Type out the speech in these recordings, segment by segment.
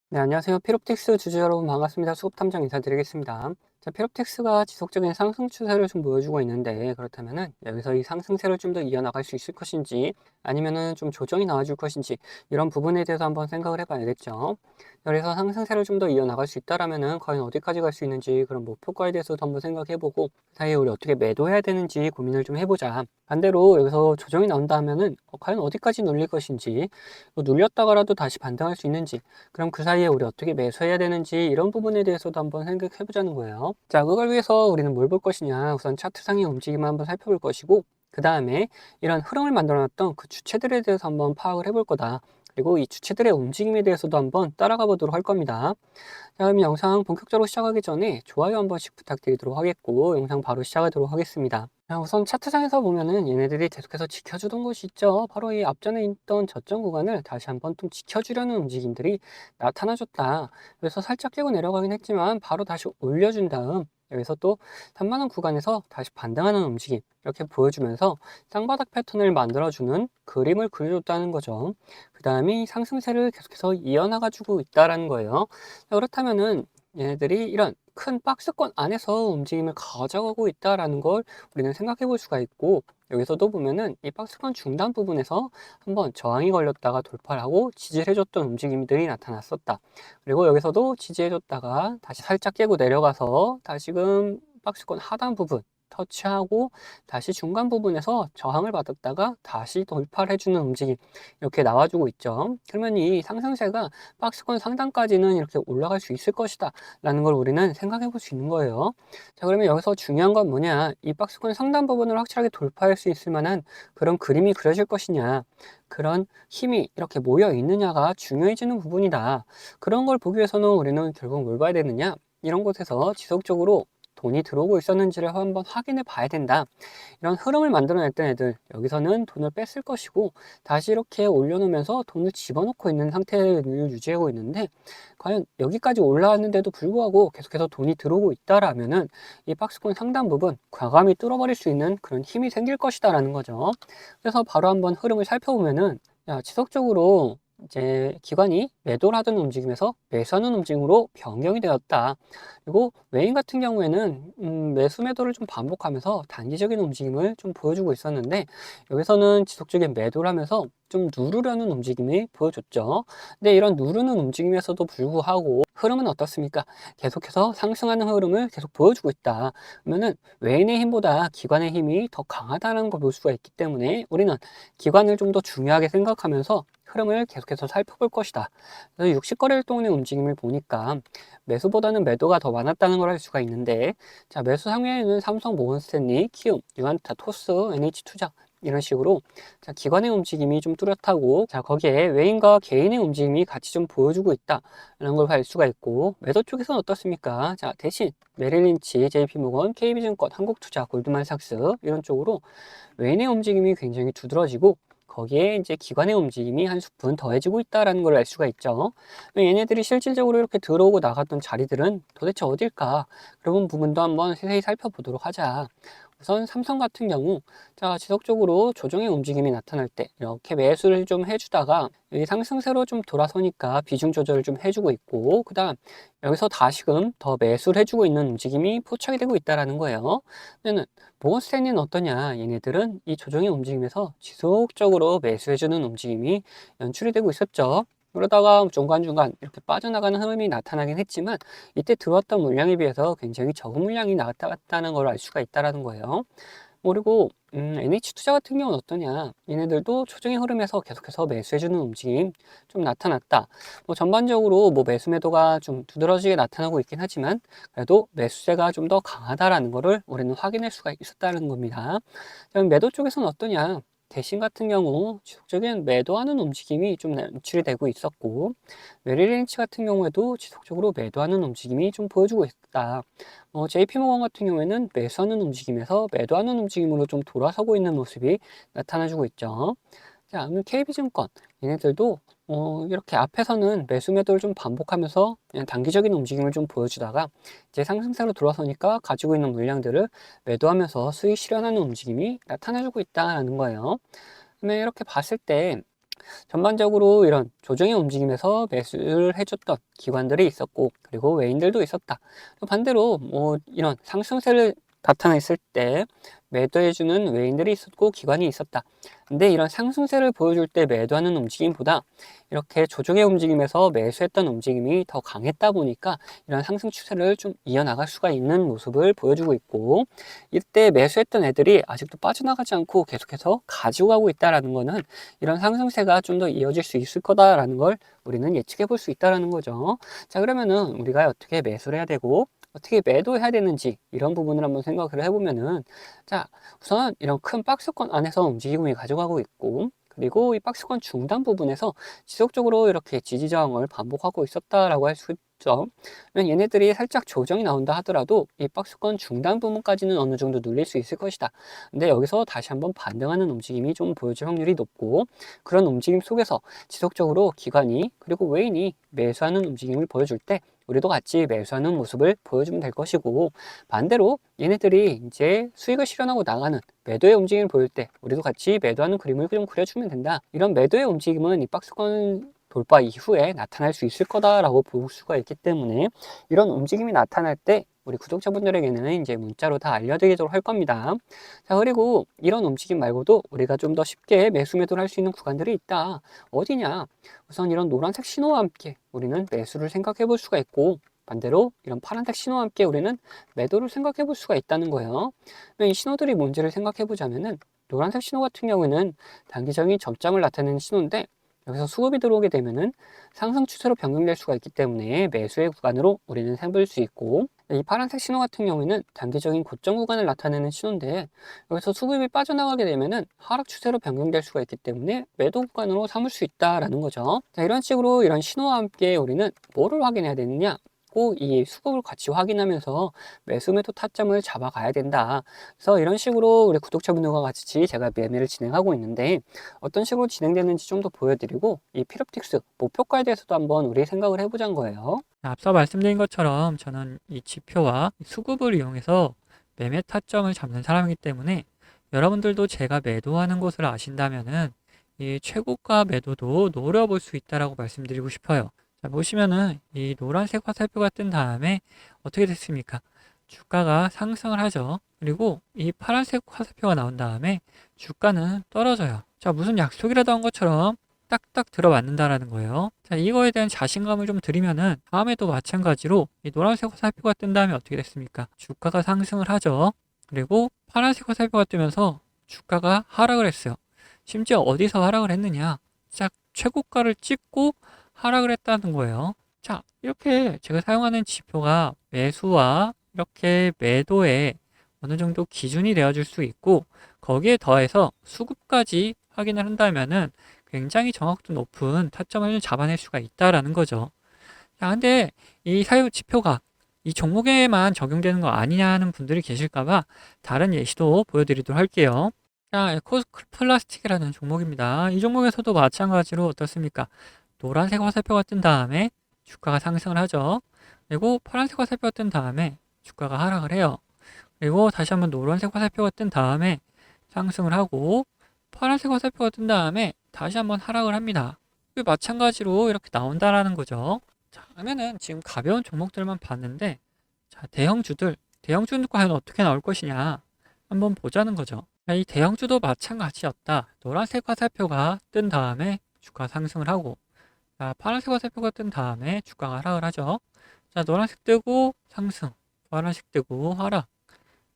네, 안녕하세요. 피롭틱스 주주 여러분 반갑습니다. 수급탐정 인사드리겠습니다. 자, 피롭틱스가 지속적인 상승 추세를 좀 보여주고 있는데 그렇다면은 여기서 이 상승세를 좀 더 이어나갈 수 있을 것인지 아니면은 좀 조정이 나와줄 것인지 이런 부분에 대해서 한번 생각을 해봐야겠죠. 그래서 상승세를 좀 더 이어나갈 수 있다라면은 과연 어디까지 갈 수 있는지 그런 목표가에 대해서도 한번 생각해보고 그 사이에 우리 어떻게 매도해야 되는지 고민을 좀 해보자. 반대로 여기서 조정이 나온다 하면은 과연 어디까지 눌릴 것인지 또 눌렸다가라도 다시 반등할 수 있는지 그럼 그 사이에 우리 어떻게 매수해야 되는지 이런 부분에 대해서도 한번 생각해 보자는 거예요. 자, 그걸 위해서 우리는 뭘 볼 것이냐. 우선 차트상의 움직임을 한번 살펴볼 것이고, 그 다음에 이런 흐름을 만들어 놨던 그 주체들에 대해서 한번 파악을 해볼 거다. 그리고 이 주체들의 움직임에 대해서도 한번 따라가 보도록 할 겁니다. 자, 그럼 영상 본격적으로 시작하기 전에 좋아요 한 번씩 부탁드리도록 하겠고, 영상 바로 시작하도록 하겠습니다. 자, 우선 차트상에서 보면은 얘네들이 계속해서 지켜주던 곳이 있죠. 바로 이 앞전에 있던 저점 구간을 다시 한번 좀 지켜주려는 움직임들이 나타나줬다. 그래서 살짝 깨고 내려가긴 했지만 바로 다시 올려준 다음 여기서 또 3만원 구간에서 다시 반등하는 움직임 이렇게 보여주면서 쌍바닥 패턴을 만들어주는 그림을 그려줬다는 거죠. 그 다음에 상승세를 계속해서 이어나가지고 있다라는 거예요. 자, 그렇다면은 얘네들이 이런 큰 박스권 안에서 움직임을 가져가고 있다라는 걸 우리는 생각해 볼 수가 있고, 여기서도 보면은 이 박스권 중단 부분에서 한번 저항이 걸렸다가 돌파를 하고 지지를 해줬던 움직임들이 나타났었다. 그리고 여기서도 지지해줬다가 다시 살짝 깨고 내려가서 다시금 박스권 하단 부분 터치하고 다시 중간 부분에서 저항을 받았다가 다시 돌파를 해주는 움직임 이렇게 나와주고 있죠. 그러면 이 상승세가 박스권 상단까지는 이렇게 올라갈 수 있을 것이다 라는 걸 우리는 생각해 볼 수 있는 거예요. 자, 그러면 여기서 중요한 건 뭐냐, 이 박스권 상단 부분을 확실하게 돌파할 수 있을 만한 그런 그림이 그려질 것이냐, 그런 힘이 이렇게 모여 있느냐가 중요해지는 부분이다. 그런 걸 보기 위해서는 우리는 결국 뭘 봐야 되느냐, 이런 곳에서 지속적으로 돈이 들어오고 있었는지를 한번 확인해 봐야 된다. 이런 흐름을 만들어냈던 애들, 여기서는 돈을 뺐을 것이고 다시 이렇게 올려놓으면서 돈을 집어넣고 있는 상태를 유지하고 있는데, 과연 여기까지 올라왔는데도 불구하고 계속해서 돈이 들어오고 있다라면은 이 박스권 상단 부분 과감히 뚫어버릴 수 있는 그런 힘이 생길 것이다 라는 거죠. 그래서 바로 한번 흐름을 살펴보면은, 야, 지속적으로 이제 기관이 매도를 하던 움직임에서 매수하는 움직임으로 변경이 되었다. 그리고 외인 같은 경우에는 매수 매도를 좀 반복하면서 단기적인 움직임을 좀 보여주고 있었는데, 여기서는 지속적인 매도를 하면서 좀 누르려는 움직임이 보여줬죠. 근데 이런 누르는 움직임에서도 불구하고 흐름은 어떻습니까? 계속해서 상승하는 흐름을 계속 보여주고 있다. 그러면은 외인의 힘보다 기관의 힘이 더 강하다는 걸 볼 수가 있기 때문에 우리는 기관을 좀 더 중요하게 생각하면서 흐름을 계속해서 살펴볼 것이다. 그래서 60거래일 동안의 움직임을 보니까 매수보다는 매도가 더 많았다는 걸 알 수가 있는데, 자, 매수 상위에는 삼성, 모건스탠리, 키움, 유안타, 토스, NH투자 이런 식으로 자, 기관의 움직임이 좀 뚜렷하고, 자, 거기에 외인과 개인의 움직임이 같이 좀 보여주고 있다라는 걸 알 수가 있고, 매도 쪽에서는 어떻습니까? 자, 대신 메릴린치, JP모건, KB증권, 한국투자, 골드만삭스 이런 쪽으로 외인의 움직임이 굉장히 두드러지고 거기에 이제 기관의 움직임이 한 스푼 더해지고 있다는 걸 알 수가 있죠. 얘네들이 실질적으로 이렇게 들어오고 나갔던 자리들은 도대체 어딜까? 그런 부분도 한번 세세히 살펴보도록 하자. 우선 삼성 같은 경우, 자, 지속적으로 조정의 움직임이 나타날 때 이렇게 매수를 좀 해주다가 이 상승세로 좀 돌아서니까 비중 조절을 좀 해주고 있고, 그 다음 여기서 다시금 더 매수를 해주고 있는 움직임이 포착이 되고 있다는 거예요. 그러면 모건스탠리는 어떠냐? 얘네들은 이 조정의 움직임에서 지속적으로 매수해주는 움직임이 연출이 되고 있었죠. 그러다가 중간중간 이렇게 빠져나가는 흐름이 나타나긴 했지만 이때 들어왔던 물량에 비해서 굉장히 적은 물량이 나왔다는 걸 알 수가 있다는 거예요. 그리고 NH투자 같은 경우는 어떠냐? 얘네들도 조정의 흐름에서 계속해서 매수해주는 움직임 좀 나타났다. 뭐 전반적으로 뭐 매수 매도가 좀 두드러지게 나타나고 있긴 하지만 그래도 매수세가 좀 더 강하다라는 거를 우리는 확인할 수가 있었다는 겁니다. 그럼 매도 쪽에서는 어떠냐? 대신 같은 경우 지속적인 매도하는 움직임이 좀 연출이 되고 있었고, 메릴린치 같은 경우에도 지속적으로 매도하는 움직임이 좀 보여주고 있다. JP모건 같은 경우에는 매수하는 움직임에서 매도하는 움직임으로 좀 돌아서고 있는 모습이 나타나주고 있죠. 자, 그럼 KB증권 얘네들도 이렇게 앞에서는 매수 매도를 좀 반복하면서 그냥 단기적인 움직임을 좀 보여주다가 이제 상승세로 돌아서니까 가지고 있는 물량들을 매도하면서 수익 실현하는 움직임이 나타나주고 있다는 거예요. 그러면 이렇게 봤을 때 전반적으로 이런 조정의 움직임에서 매수를 해줬던 기관들이 있었고, 그리고 외인들도 있었다. 또 반대로 뭐 이런 상승세를 나타냈을 때 매도해주는 외인들이 있었고 기관이 있었다. 근데 이런 상승세를 보여줄 때 매도하는 움직임보다 이렇게 조정의 움직임에서 매수했던 움직임이 더 강했다 보니까 이런 상승 추세를 좀 이어나갈 수가 있는 모습을 보여주고 있고, 이때 매수했던 애들이 아직도 빠져나가지 않고 계속해서 가지고 가고 있다라는 거는 이런 상승세가 좀 더 이어질 수 있을 거다라는 걸 우리는 예측해 볼 수 있다라는 거죠. 자, 그러면은 우리가 어떻게 매수를 해야 되고 어떻게 매도해야 되는지 이런 부분을 한번 생각을 해보면은, 자, 우선 이런 큰 박스권 안에서 움직임이 가져가고 있고, 그리고 이 박스권 중단 부분에서 지속적으로 이렇게 지지 저항을 반복하고 있었다라고 할 수 있죠. 그러면 얘네들이 살짝 조정이 나온다 하더라도 이 박스권 중단 부분까지는 어느 정도 눌릴 수 있을 것이다. 근데 여기서 다시 한번 반등하는 움직임이 좀 보여질 확률이 높고, 그런 움직임 속에서 지속적으로 기관이 그리고 외인이 매수하는 움직임을 보여줄 때 우리도 같이 매수하는 모습을 보여주면 될 것이고, 반대로 얘네들이 이제 수익을 실현하고 나가는 매도의 움직임을 보일 때 우리도 같이 매도하는 그림을 좀 그려주면 된다. 이런 매도의 움직임은 이 박스권 돌파 이후에 나타날 수 있을 거다라고 볼 수가 있기 때문에, 이런 움직임이 나타날 때 우리 구독자분들에게는 이제 문자로 다 알려드리도록 할 겁니다. 자, 그리고 이런 움직임 말고도 우리가 좀 더 쉽게 매수 매도를 할 수 있는 구간들이 있다. 어디냐? 우선 이런 노란색 신호와 함께 우리는 매수를 생각해 볼 수가 있고, 반대로 이런 파란색 신호와 함께 우리는 매도를 생각해 볼 수가 있다는 거예요. 이 신호들이 뭔지를 생각해 보자면은, 노란색 신호 같은 경우에는 단기적인 접점을 나타내는 신호인데, 여기서 수급이 들어오게 되면은 상승 추세로 변경될 수가 있기 때문에 매수의 구간으로 우리는 삼을 수 있고, 이 파란색 신호 같은 경우에는 단기적인 고점 구간을 나타내는 신호인데, 여기서 수급이 빠져나가게 되면은 하락 추세로 변경될 수가 있기 때문에 매도 구간으로 삼을 수 있다라는 거죠. 자, 이런 식으로 이런 신호와 함께 우리는 뭐를 확인해야 되느냐? 꼭 이 수급을 같이 확인하면서 매수 매도 타점을 잡아가야 된다. 그래서 이런 식으로 우리 구독자분들과 같이 제가 매매를 진행하고 있는데, 어떤 식으로 진행되는지 좀 더 보여드리고, 이 피롭틱스 목표가에 대해서도 한번 우리 생각을 해보자는 거예요. 앞서 말씀드린 것처럼 저는 이 지표와 수급을 이용해서 매매 타점을 잡는 사람이기 때문에, 여러분들도 제가 매도하는 곳을 아신다면은 이 최고가 매도도 노려볼 수 있다라고 말씀드리고 싶어요. 자, 보시면은 이 노란색 화살표가 뜬 다음에 어떻게 됐습니까? 주가가 상승을 하죠. 그리고 이 파란색 화살표가 나온 다음에 주가는 떨어져요. 자, 무슨 약속이라도 한 것처럼 딱딱 들어맞는다라는 거예요. 자, 이거에 대한 자신감을 좀 드리면은 다음에도 마찬가지로 이 노란색 화살표가 뜬 다음에 어떻게 됐습니까? 주가가 상승을 하죠. 그리고 파란색 화살표가 뜨면서 주가가 하락을 했어요. 심지어 어디서 하락을 했느냐? 딱 최고가를 찍고 하락을 했다는 거예요. 자, 이렇게 제가 사용하는 지표가 매수와 이렇게 매도에 어느 정도 기준이 되어줄 수 있고, 거기에 더해서 수급까지 확인을 한다면은 굉장히 정확도 높은 타점을 잡아낼 수가 있다라는 거죠. 자, 근데 이 사유 지표가 이 종목에만 적용되는 거 아니냐는 분들이 계실까봐 다른 예시도 보여드리도록 할게요. 자, 에코 플라스틱이라는 종목입니다. 이 종목에서도 마찬가지로 어떻습니까? 노란색 화살표가 뜬 다음에 주가가 상승을 하죠. 그리고 파란색 화살표가 뜬 다음에 주가가 하락을 해요. 그리고 다시 한번 노란색 화살표가 뜬 다음에 상승을 하고, 파란색 화살표가 뜬 다음에 다시 한번 하락을 합니다. 마찬가지로 이렇게 나온다라는 거죠. 자, 그러면은 지금 가벼운 종목들만 봤는데, 자, 대형주는 과연 어떻게 나올 것이냐 한번 보자는 거죠. 자, 이 대형주도 마찬가지였다. 노란색 화살표가 뜬 다음에 주가 상승을 하고, 자, 파란색 화살표가 뜬 다음에 주가가 하락을 하죠. 자, 노란색 뜨고 상승, 파란색 뜨고 하락.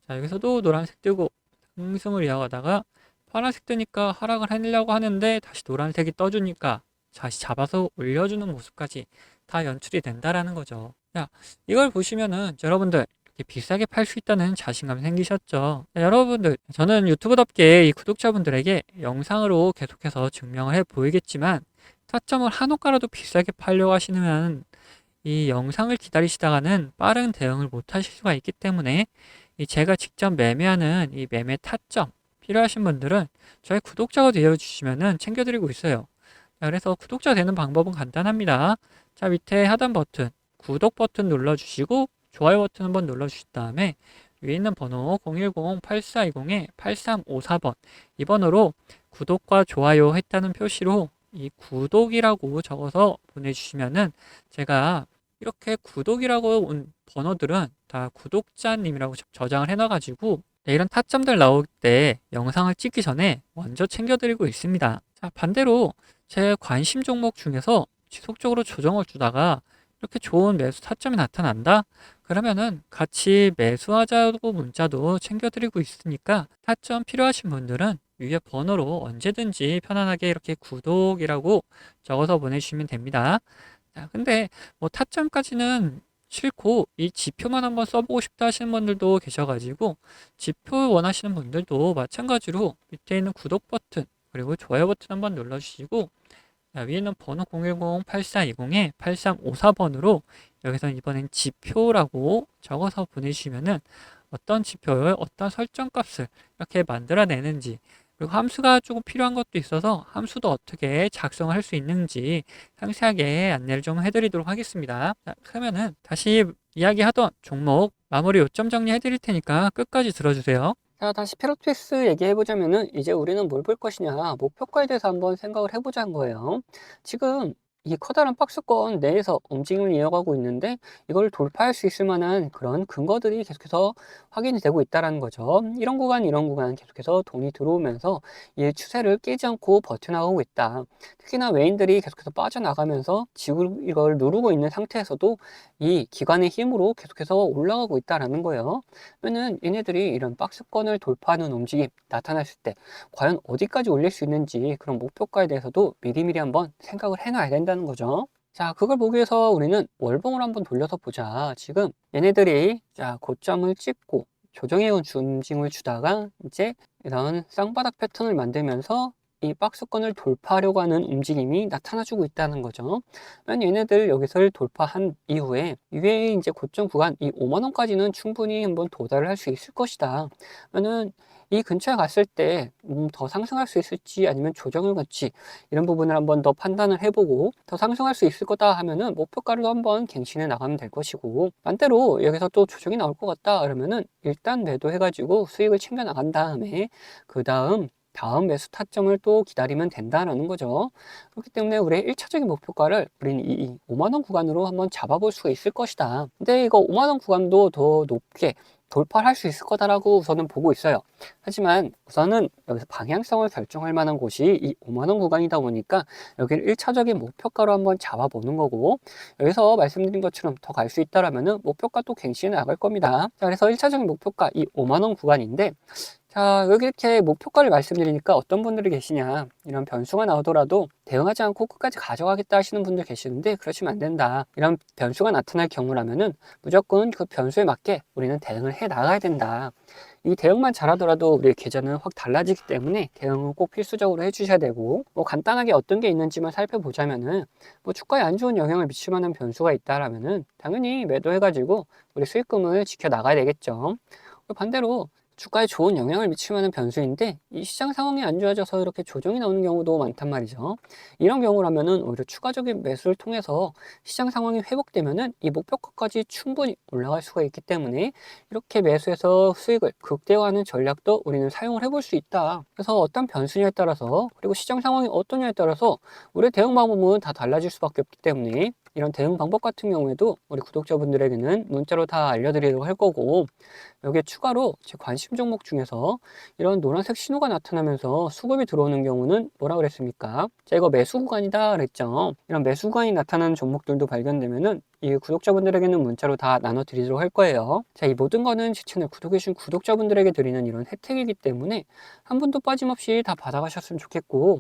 자, 여기서도 노란색 뜨고 상승을 이어가다가 파란색 뜨니까 하락을 하려고 하는데 다시 노란색이 떠주니까 다시 잡아서 올려주는 모습까지 다 연출이 된다라는 거죠. 자, 이걸 보시면은 여러분들 이렇게 비싸게 팔 수 있다는 자신감이 생기셨죠. 자, 여러분들, 저는 유튜브답게 이 구독자분들에게 영상으로 계속해서 증명을 해 보이겠지만, 타점을 한 호가라도 비싸게 팔려고 하시면 이 영상을 기다리시다가는 빠른 대응을 못 하실 수가 있기 때문에, 이 제가 직접 매매하는 이 매매 타점 필요하신 분들은 저희 구독자가 되어주시면은 챙겨드리고 있어요. 자, 그래서 구독자 되는 방법은 간단합니다. 자, 밑에 하단 버튼, 구독 버튼 눌러주시고, 좋아요 버튼 한번 눌러주신 다음에 위에 있는 번호 010-8420-8354번 이 번호로 구독과 좋아요 했다는 표시로 이 구독이라고 적어서 보내주시면은 제가 이렇게 구독이라고 온 번호들은 다 구독자님이라고 저장을 해놔가지고 이런 타점들 나올 때 영상을 찍기 전에 먼저 챙겨드리고 있습니다. 자, 반대로 제 관심 종목 중에서 지속적으로 조정을 주다가 이렇게 좋은 매수 타점이 나타난다? 그러면은 같이 매수하자고 문자도 챙겨드리고 있으니까 타점 필요하신 분들은 위에 번호로 언제든지 편안하게 이렇게 구독이라고 적어서 보내주시면 됩니다. 자, 근데 뭐 타점까지는 싫고 이 지표만 한번 써보고 싶다 하시는 분들도 계셔가지고 지표 원하시는 분들도 마찬가지로 밑에 있는 구독 버튼 그리고 좋아요 버튼 한번 눌러주시고 위에는 번호 010-8420-8354번으로 여기서 이번엔 지표라고 적어서 보내주시면은 어떤 지표를 어떤 설정값을 이렇게 만들어내는지 그리고 함수가 조금 필요한 것도 있어서 함수도 어떻게 작성을 할 수 있는지 상세하게 안내를 좀 해드리도록 하겠습니다. 자, 그러면은 다시 이야기하던 종목 마무리 요점 정리해 드릴 테니까 끝까지 들어주세요. 자, 다시 페로트엑스 얘기해보자면은 이제 우리는 뭘 볼 것이냐, 목표가에 대해서 한번 생각을 해보자는 거예요. 지금 이 커다란 박스권 내에서 움직임을 이어가고 있는데 이걸 돌파할 수 있을 만한 그런 근거들이 계속해서 확인이 되고 있다는 거죠. 이런 구간 계속해서 돈이 들어오면서 이 추세를 깨지 않고 버텨나가고 있다. 특히나 외인들이 계속해서 빠져나가면서 지금 이걸 누르고 있는 상태에서도 이 기관의 힘으로 계속해서 올라가고 있다라는 거예요. 그러면은 얘네들이 이런 박스권을 돌파하는 움직임 나타났을 때 과연 어디까지 올릴 수 있는지 그런 목표가에 대해서도 미리미리 한번 생각을 해놔야 된다는 거죠. 자, 그걸 보기 위해서 우리는 월봉을 한번 돌려서 보자. 지금 얘네들이 자, 고점을 찍고 조정해온 움직임을 주다가 이제 이런 쌍바닥 패턴을 만들면서 이 박스권을 돌파하려고 하는 움직임이 나타나주고 있다는 거죠. 그러면 얘네들 여기서 돌파한 이후에 위에 이제 고점 구간 이 5만 원까지는 충분히 한번 도달을 할 수 있을 것이다. 그러면은 이 근처에 갔을 때 더 상승할 수 있을지 아니면 조정을 같이 이런 부분을 한번 더 판단을 해보고 더 상승할 수 있을 거다 하면은 목표가를 한번 갱신해 나가면 될 것이고 반대로 여기서 또 조정이 나올 것 같다 그러면은 일단 매도해가지고 수익을 챙겨 나간 다음에 그 다음 매수 타점을 또 기다리면 된다는 거죠. 그렇기 때문에 우리의 1차적인 목표가를 우리는 이 5만 원 구간으로 한번 잡아볼 수가 있을 것이다. 근데 이거 5만 원 구간도 더 높게 돌파를 할 수 있을 거다라고 우선은 보고 있어요. 하지만 우선은 여기서 방향성을 결정할 만한 곳이 이 5만 원 구간이다 보니까 여기를 1차적인 목표가로 한번 잡아보는 거고 여기서 말씀드린 것처럼 더 갈 수 있다라면은 목표가 또 갱신해 나갈 겁니다. 자, 그래서 1차적인 목표가 이 5만 원 구간인데 자, 여기 이렇게 목표가를 말씀드리니까 어떤 분들이 계시냐. 이런 변수가 나오더라도 대응하지 않고 끝까지 가져가겠다 하시는 분들 계시는데 그러시면 안 된다. 이런 변수가 나타날 경우라면은 무조건 그 변수에 맞게 우리는 대응을 해 나가야 된다. 이 대응만 잘하더라도 우리의 계좌는 확 달라지기 때문에 대응은 꼭 필수적으로 해주셔야 되고 뭐 간단하게 어떤 게 있는지만 살펴보자면은 뭐 주가에 안 좋은 영향을 미칠 만한 변수가 있다라면은 당연히 매도해가지고 우리 수익금을 지켜 나가야 되겠죠. 반대로 주가에 좋은 영향을 미칠 만한 변수인데 이 시장 상황이 안 좋아져서 이렇게 조정이 나오는 경우도 많단 말이죠. 이런 경우라면은 오히려 추가적인 매수를 통해서 시장 상황이 회복되면은 이 목표가까지 충분히 올라갈 수가 있기 때문에 이렇게 매수해서 수익을 극대화하는 전략도 우리는 사용을 해볼 수 있다. 그래서 어떤 변수냐에 따라서 그리고 시장 상황이 어떠냐에 따라서 우리의 대응 방법은 다 달라질 수밖에 없기 때문에 이런 대응 방법 같은 경우에도 우리 구독자분들에게는 문자로 다 알려드리도록 할 거고 여기에 추가로 제 관심 종목 중에서 이런 노란색 신호가 나타나면서 수급이 들어오는 경우는 뭐라 그랬습니까? 자, 이거 매수 구간이다 그랬죠. 이런 매수 구간이 나타나는 종목들도 발견되면은 이 구독자분들에게는 문자로 다 나눠드리도록 할 거예요. 자, 이 모든 거는 제 채널 구독해주신 구독자분들에게 드리는 이런 혜택이기 때문에 한 분도 빠짐없이 다 받아가셨으면 좋겠고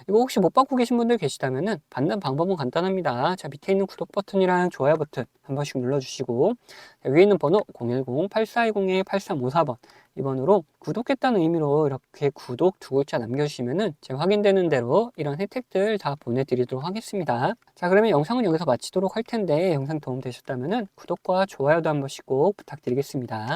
이거 혹시 못 받고 계신 분들 계시다면은 받는 방법은 간단합니다. 자, 밑에 있는 구독 버튼이랑 좋아요 버튼 한 번씩 눌러주시고 자, 위에 있는 번호 010-8420-8354번 이번으로 구독했다는 의미로 이렇게 구독 두 글자 남겨주시면은 제가 확인되는 대로 이런 혜택들 다 보내드리도록 하겠습니다. 자, 그러면 영상은 여기서 마치도록 할 텐데 영상 도움 되셨다면은 구독과 좋아요도 한 번씩 꼭 부탁드리겠습니다.